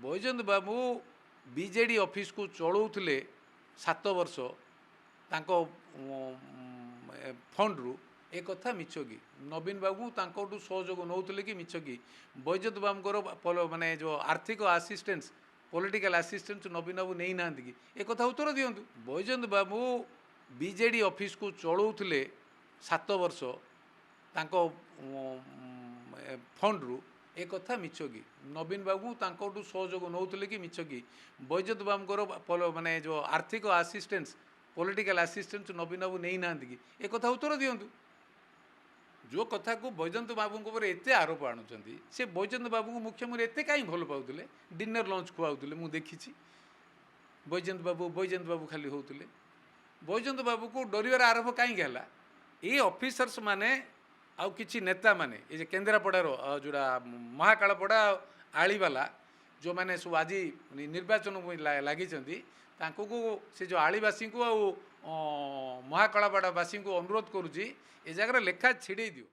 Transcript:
ବୈଜୟନ୍ତ ବାବୁ BJD ଅଫିସକୁ ଚଳାଉଥିଲେ 7 ବର୍ଷ ତାଙ୍କ ଫଣ୍ଡରୁ ଏ କଥା ମିଛ କି? ନବୀନ ବାବୁ ତାଙ୍କଠୁ ସହଯୋଗ ନେଉଥିଲେ କି ମିଛ କି? ବୈଜୟନ୍ତ ବାବୁଙ୍କର ମାନେ ଯେଉଁ ଆର୍ଥିକ ଆସିଷ୍ଟାନ୍ସ ପଲିଟିକାଲ ଆସିଷ୍ଟାନ୍ସ ନବୀନ ବାବୁ ନେଇନାହାନ୍ତି କି? ଏ କଥା ଉତ୍ତର ଦିଅନ୍ତୁ। ବୈଜୟନ୍ତ ବାବୁ ବିଜେଡ଼ି ଅଫିସକୁ ଚଳାଉଥିଲେ 7 ବର୍ଷ ତାଙ୍କ ଫଣ୍ଡରୁ ଏ କଥା ମିଛ କି? ନବୀନ ବାବୁ ତାଙ୍କଠୁ ସହଯୋଗ ନେଉଥିଲେ କି ମିଛ କି? ବୈଜୟନ୍ତ ବାବୁଙ୍କର ମାନେ ଯେଉଁ ଆର୍ଥିକ ଆସିଷ୍ଟାନ୍ସ ପଲିଟିକାଲ ଆସିଷ୍ଟାନ୍ସ ନବୀନ ବାବୁ ନେଇନାହାନ୍ତି କି? ଏ କଥା ଉତ୍ତର ଦିଅନ୍ତୁ। ଯେଉଁ କଥାକୁ ବୈଜୟନ୍ତ ବାବୁଙ୍କ ଉପରେ ଏତେ ଆରୋପ ଆଣୁଛନ୍ତି, ସେ ବୈଜୟନ୍ତ ବାବୁଙ୍କୁ ମୁଖ୍ୟମନ୍ତ୍ରୀ ଏତେ କାହିଁ ଭଲ ପାଉଥିଲେ? ଡିନର ଲଞ୍ଚ ଖୁଆଉଥିଲେ, ମୁଁ ଦେଖିଛି। ବୈଜୟନ୍ତ ବାବୁ ଖାଲି ହେଉଥିଲେ। ବୈଜୟନ୍ତ ବାବୁକୁ ଡରିବାର ଆରମ୍ଭ କାହିଁକି ହେଲା? ଏଇ ଅଫିସର୍ସ ମାନେ ଆଉ କିଛି ନେତା ମାନେ ଏ ଯେ କେନ୍ଦ୍ରାପଡ଼ାର ଯେଉଁଟା ମହାକାଳପଡ଼ା ଆଳିବାଲା ଯେଉଁମାନେ ସବୁ ଆଜି ନିର୍ବାଚନ ଲାଗିଛନ୍ତି, ତାଙ୍କୁ ସେ ଯେଉଁ ଆଳିବାସୀଙ୍କୁ ଆଉ ମହାକାଳପଡ଼ାବାସୀଙ୍କୁ ଅନୁରୋଧ କରୁଛି, ଏ ଜାଗାରେ ଲେଖା ଛିଡ଼େଇ ଦିଅ।